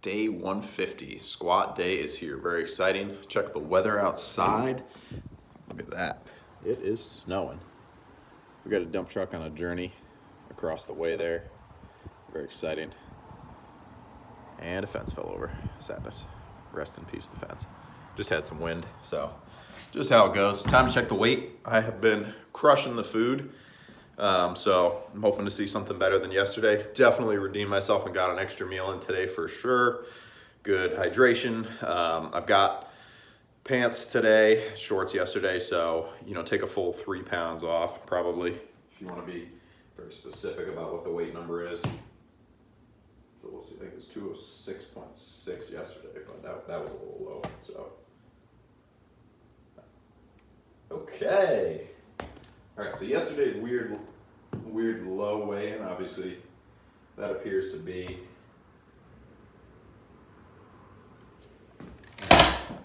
Day 150, squat day is here. Very exciting. Check the weather outside. Look at that. It is snowing. We got a dump truck on a journey across the way there. Very exciting. And a fence fell over. Sadness. Rest in peace, the fence. Just had some wind, so just how it goes. Time to check the weight. I have been crushing the food. So I'm hoping to see something better than yesterday. Definitely redeemed myself and got an extra meal in today for sure. Good hydration. I've got pants today, shorts yesterday. So, take a full 3 pounds off probably if you want to be very specific about what the weight number is. So we'll see. I think it was 206.6 yesterday, but that was a little low. So, okay. All right, so yesterday's weird low weigh-in, obviously, that appears to be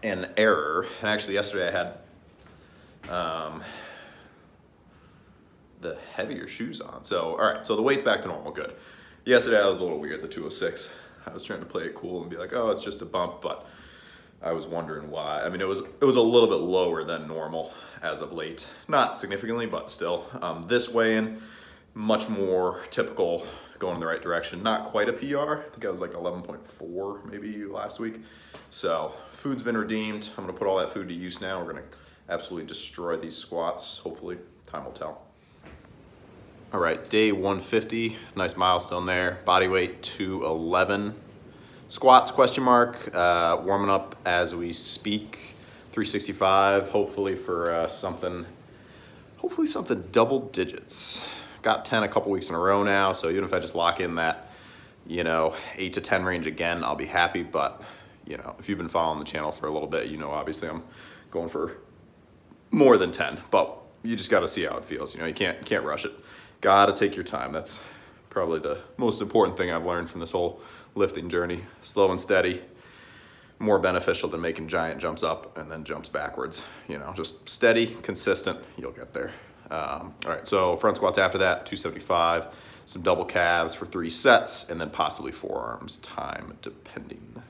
an error. And actually, yesterday I had the heavier shoes on. So, all right, so the weight's back to normal, good. Yesterday I was a little weird, the 206. I was trying to play it cool and be like, oh, it's just a bump, but I was wondering why. I mean, it was a little bit lower than normal as of late. Not significantly, but still. This weigh-in, much more typical, going in the right direction. Not quite a PR. I think I was like 11.4 maybe last week. So food's been redeemed. I'm gonna put all that food to use now. We're gonna absolutely destroy these squats. Hopefully, time will tell. All right, day 150, nice milestone there. Body weight 211. Squats, question mark, warming up as we speak. 365, hopefully for something double digits. Got 10 a couple weeks in a row now, so even if I just lock in that, 8 to 10 range again, I'll be happy. But, if you've been following the channel for a little bit, obviously I'm going for more than 10, but you just got to see how it feels. You can't rush it. Got to take your time. That's probably the most important thing I've learned from this whole lifting journey. Slow and steady, more beneficial than making giant jumps up and then jumps backwards. Just steady, consistent, you'll get there. All right, so front squats after that, 275, some double calves for 3 sets, and then possibly forearms, time depending.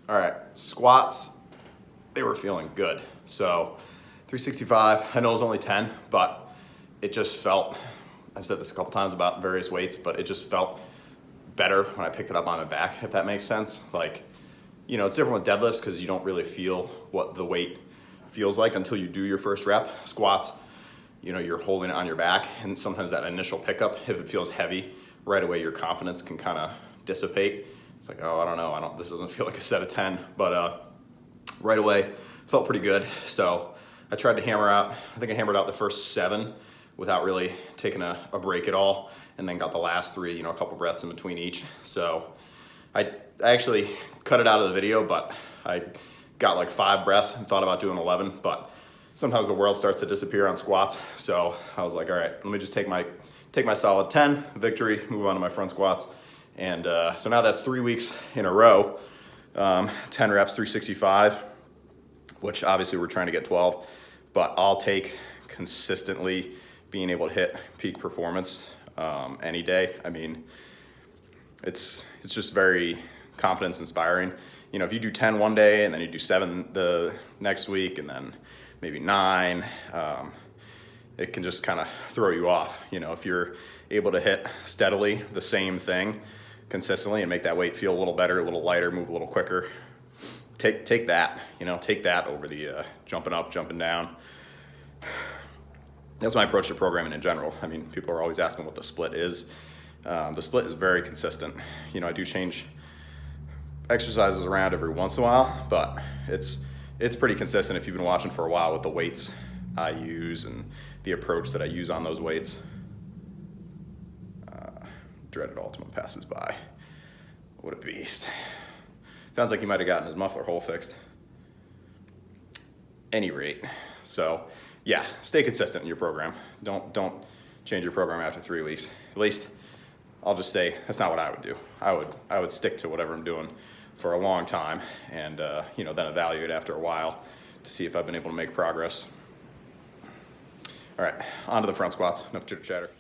All right, squats, they were feeling good. So 365, I know it was only 10, but it just felt, I've said this a couple times about various weights, but it just felt better when I picked it up on my back, if that makes sense. Like, it's different with deadlifts because you don't really feel what the weight feels like until you do your first rep. Squats, you're holding it on your back, and sometimes that initial pickup, if it feels heavy, right away your confidence can kind of dissipate. It's like, oh, I don't know, this doesn't feel like a set of 10, but right away felt pretty good. So I tried to hammer out, I think I hammered out the first 7 without really taking a break at all, and then got the last 3, a couple breaths in between each. So I actually cut it out of the video, but I got like 5 breaths and thought about doing 11, but sometimes the world starts to disappear on squats. So I was like, all right, let me just take my solid 10, victory, move on to my front squats. And so now that's 3 weeks in a row, 10 reps, 365, which obviously we're trying to get 12, but I'll take consistently being able to hit peak performance any day. I mean, it's just very confidence inspiring. you know, if you do 10 one day and then you do 7 the next week and then maybe 9, it can just kind of throw you off. You know, if you're able to hit steadily the same thing consistently and make that weight feel a little better, a little lighter, move a little quicker, take that, you know, take that over the jumping up, jumping down. That's my approach to programming in general. I mean, people are always asking what the split is. The split is very consistent. You know, I do change exercises around every once in a while, but it's pretty consistent if you've been watching for a while with the weights I use and the approach that I use on those weights. Dreaded Ultimate passes by. What a beast. Sounds like he might have gotten his muffler hole fixed. Any rate, so yeah, stay consistent in your program. Don't change your program after 3 weeks. At least I'll just say that's not what I would do. I would stick to whatever I'm doing for a long time and you know, then evaluate after a while to see if I've been able to make progress. All right, on to the front squats. Enough chitter chatter.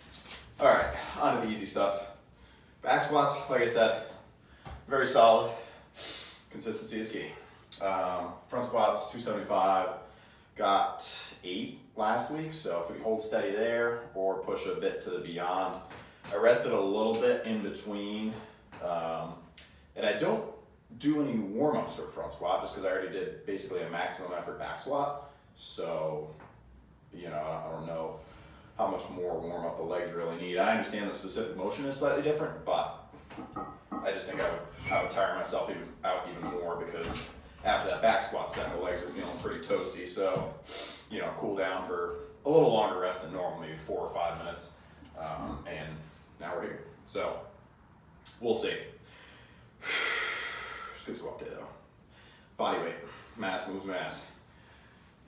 All right, on to the easy stuff. Back squats, like I said, very solid. Consistency is key. Front squats, 275. Got 8 last week, so if we hold steady there or push a bit to the beyond. I rested a little bit in between, and I don't do any warm-ups for front squat just because I already did basically a maximum effort back squat. So, you know, I don't know how much more warm-up the legs really need. I understand the specific motion is slightly different, but I just think I would tire myself out even more because after that back squat set, the legs are feeling pretty toasty. So, you know, cool down for a little longer rest than normal, maybe 4 or 5 minutes. And now we're here. So, we'll see. It's a good squat day though. Body weight. Mass moves mass.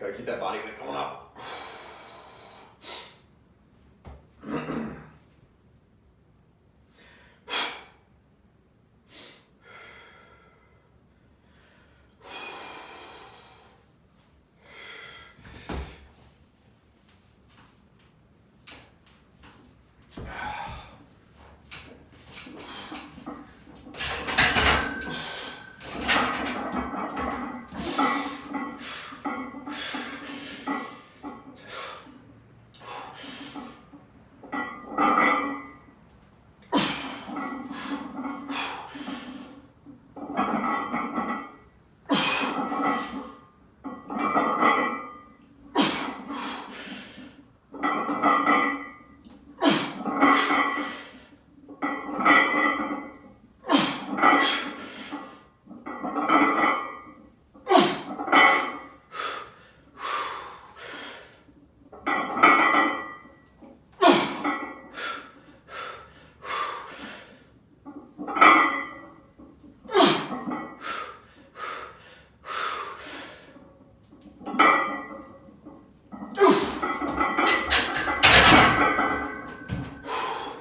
Gotta keep that body weight going up.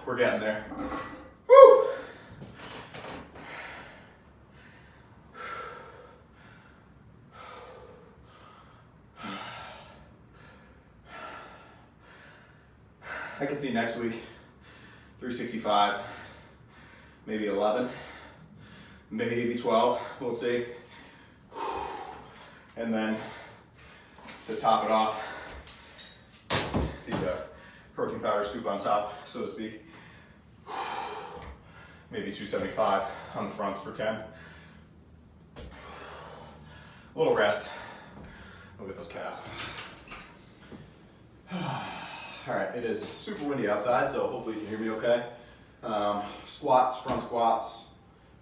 We're getting there. Woo! I can see next week 365, maybe 11, maybe 12, we'll see. And then to top it off, the protein powder scoop on top, so to speak. Maybe 275 on the fronts for 10. A little rest. Look at those calves. All right, it is super windy outside, so hopefully you can hear me okay. Squats, front squats,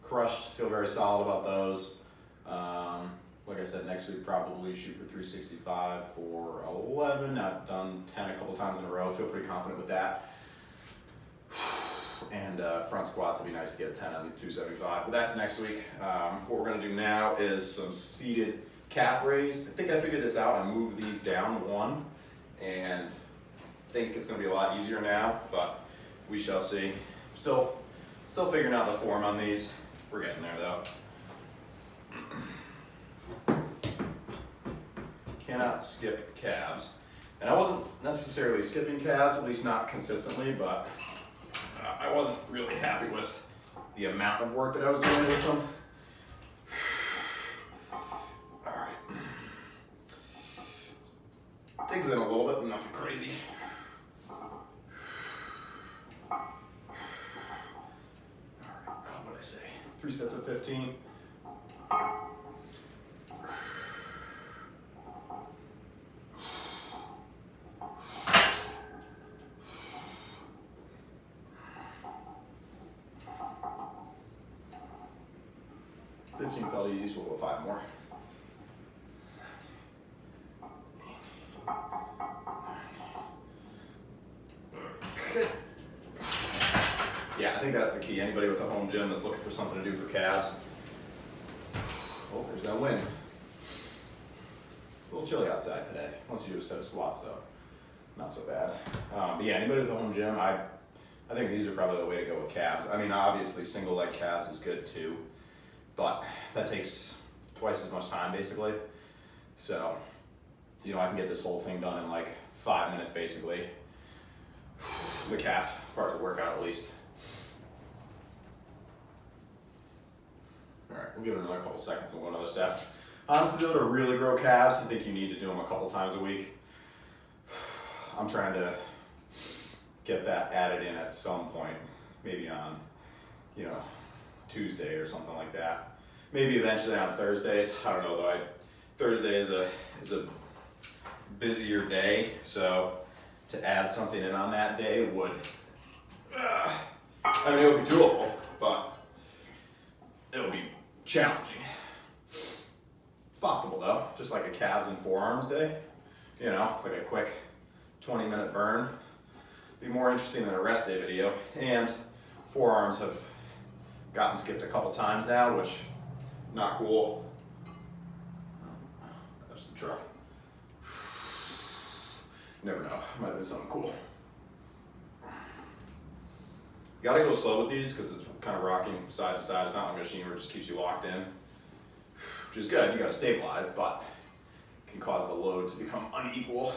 crushed, feel very solid about those. Like I said, next week probably shoot for 365 for 11. I've done 10 a couple times in a row, feel pretty confident with that. And front squats, it'd be nice to get a 10 on the 275, but that's next week. What we're gonna do now is some seated calf raise. I think I figured this out. I moved these down one, and I think it's gonna be a lot easier now, but we shall see. Still figuring out the form on these. We're getting there though. Cannot skip calves. And I wasn't necessarily skipping calves, at least not consistently, but I wasn't really happy with the amount of work that I was doing with them. Digs in a little bit, nothing crazy. All right, what did I say? 3 sets of 15. Felt easy, so we'll go 5 more. Yeah, I think that's the key. Anybody with a home gym that's looking for something to do for calves. Oh, there's that wind. A little chilly outside today. Once you do a set of squats, though, not so bad. But yeah, anybody with a home gym, I think these are probably the way to go with calves. I mean, obviously, single leg calves is good too, but that takes twice as much time basically. So, you know, I can get this whole thing done in like 5 minutes basically. The calf part of the workout at least. All right, we'll give it another couple seconds and we'll go another set. Honestly though, to really grow calves, I think you need to do them a couple times a week. I'm trying to get that added in at some point, maybe on, you know, Tuesday or something like that. Maybe eventually on Thursdays. I don't know though. Thursday is a busier day, so to add something in on that day would, I mean, it would be doable, but it would be challenging. It's possible though, just like a calves and forearms day, you know, like a quick 20-minute burn. Be more interesting than a rest day video. And forearms have gotten skipped a couple times now, which not cool. That's the truck. Never know, might have been something cool. You gotta go slow with these because it's kind of rocking side to side. It's not like a machine where it just keeps you locked in, which is good. You gotta stabilize, but it can cause the load to become unequal.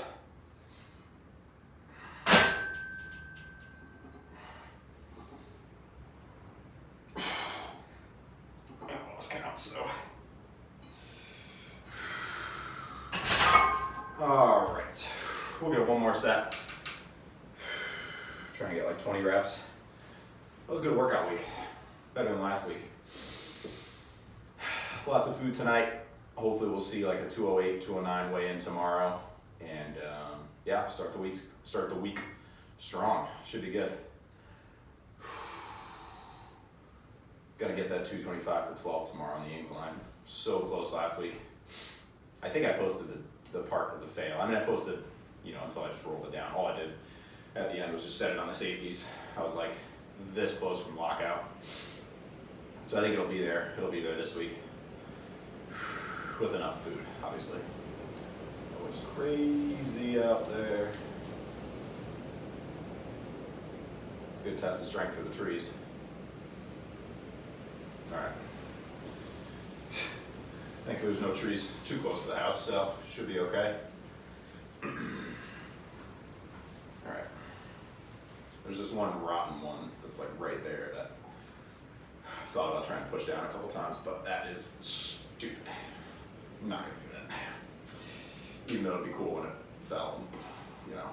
So, all right, we'll get one more set. Trying to get like 20 reps. That was a good workout week, better than last week. Lots of food tonight. Hopefully we'll see like a 208, 209 weigh in tomorrow, and yeah, start the week strong. Should be good. Got to get that 225 for 12 tomorrow on the incline. So close last week. I think I posted the part of the fail. I mean, I posted, you know, until I just rolled it down. All I did at the end was just set it on the safeties. I was like this close from lockout. So I think it'll be there. It'll be there this week with enough food, obviously. Oh, it's crazy out there. It's a good test of strength for the trees. All right. Thankfully there's no trees too close to the house, so should be okay. All right. There's this one rotten one that's like right there that I thought about trying to push down a couple times, but that is stupid. I'm not gonna do that. Even though it'd be cool when it fell. You know,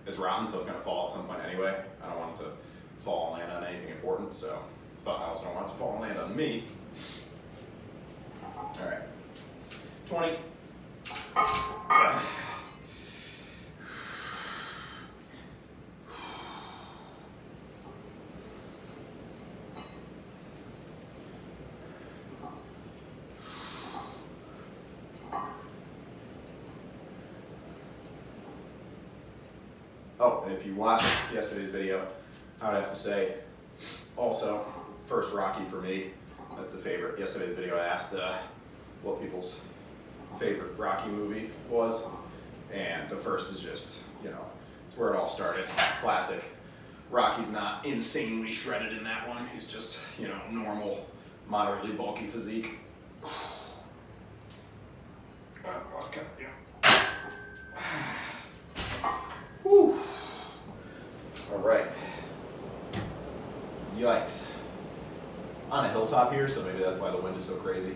it's rotten, so it's gonna fall at some point anyway. I don't want it to fall and land on anything important, so. But I also don't want it to fall and land on me. All right, 20. Oh, and if you watched yesterday's video, I would have to say, also, first Rocky for me. That's the favorite. Yesterday's video I asked what people's favorite Rocky movie was. And the first is just, you know, it's where it all started. Classic. Rocky's not insanely shredded in that one. He's just, you know, normal, moderately bulky physique. Lost count, yeah. Whew. All right. Yikes. On a hilltop here, so maybe that's why the wind is so crazy.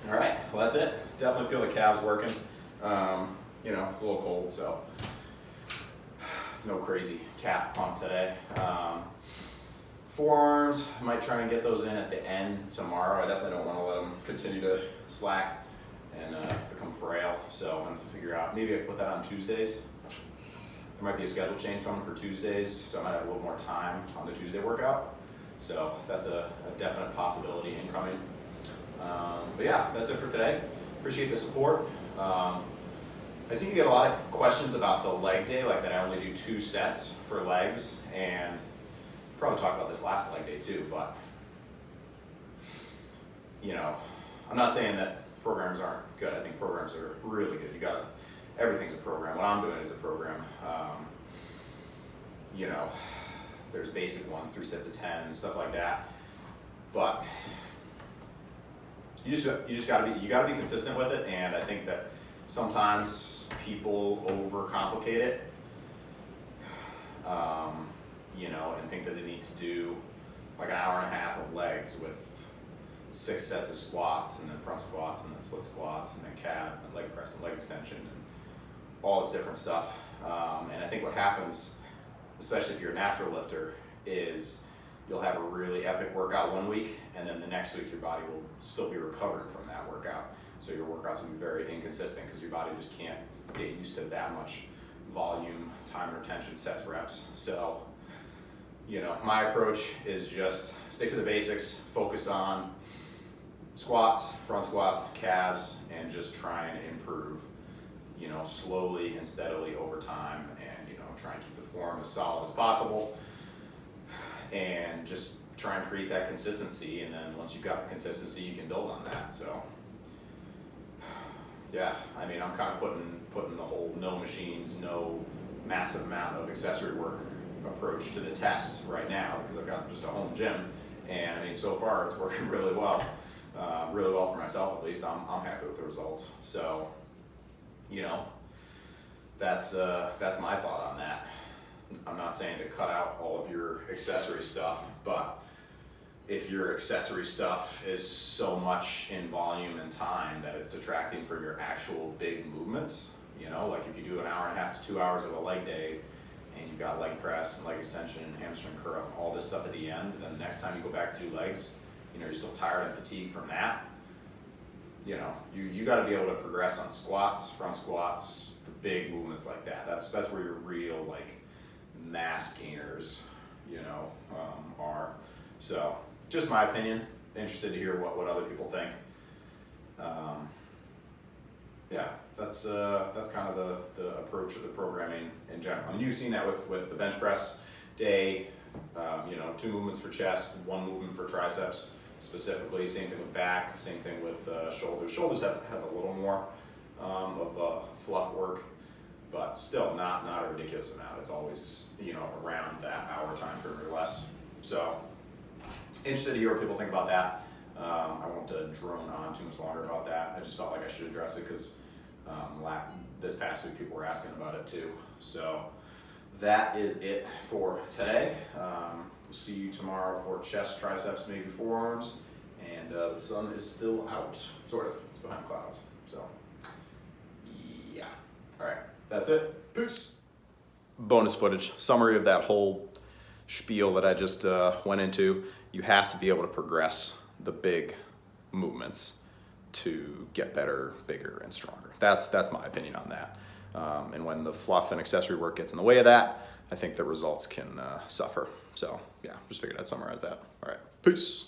All right, well that's it. Definitely feel the calves working. you know, it's a little cold, so no crazy calf pump today. Forearms, I might try and get those in at the end tomorrow. I definitely don't want to let them continue to slack and become frail, so I'm going to figure out, maybe I put that on Tuesdays. There might be a schedule change coming for Tuesdays, so I might have a little more time on the Tuesday workout. So that's a definite possibility incoming. But yeah, that's it for today. Appreciate the support. I seem to get a lot of questions about the leg day, like that I only do 2 sets for legs, and probably talked about this last leg day too, but you know, I'm not saying that programs aren't good. I think programs are really good. Everything's a program. What I'm doing is a program. You know, there's basic ones, 3 sets of 10 and stuff like that, but you just gotta be consistent with it. And I think that sometimes people overcomplicate it, you know, and think that they need to do like an hour and a half of legs with 6 sets of squats, and then front squats, and then split squats, and then calves, and then leg press and leg extension, and all this different stuff. And I think what happens, especially if you're a natural lifter, is you'll have a really epic workout one week, and then the next week your body will still be recovering from that workout. So your workouts will be very inconsistent because your body just can't get used to that much volume, time retention, sets, reps. So, you know, my approach is just stick to the basics, focus on squats, front squats, calves, and just try and improve, you know, slowly and steadily over time, and, you know, try and keep the form as solid as possible, and just try and create that consistency. And then once you've got the consistency, you can build on that. So yeah, I mean, I'm kind of putting the whole no machines, no massive amount of accessory work approach to the test right now, because I've got just a home gym, and I mean, so far it's working really well for myself at least. I'm happy with the results. So, you know, that's my thought on that. I'm not saying to cut out all of your accessory stuff, but if your accessory stuff is so much in volume and time that it's detracting from your actual big movements, you know, like if you do an hour and a half to 2 hours of a leg day, and you've got leg press and leg extension and hamstring curl, all this stuff at the end, then the next time you go back to do legs, you know, you're still tired and fatigued from that, you know, you got to be able to progress on squats, front squats, the big movements like that. That's where your real, like, mass gainers, you know, are. So just my opinion. Interested to hear what other people think. Yeah, that's kind of the approach of the programming in general. I mean, you've seen that with the bench press day. You know, 2 movements for chest, 1 movement for triceps specifically. Same thing with back. Same thing with shoulders. Shoulders has a little more of fluff work, but still not a ridiculous amount. It's always, you know, around that hour time frame or less. So interested to hear what people think about that. I won't drone on too much longer about that. I just felt like I should address it because this past week people were asking about it too. So that is it for today. We'll see you tomorrow for chest, triceps, maybe forearms, and the sun is still out, sort of. It's behind clouds. So yeah. All right, that's it. Peace. Bonus footage, summary of that whole spiel that I just went into. You have to be able to progress the big movements to get better, bigger, and stronger. That's my opinion on that. And when the fluff and accessory work gets in the way of that, I think the results can suffer. So yeah, just figured I'd summarize that. All right, peace.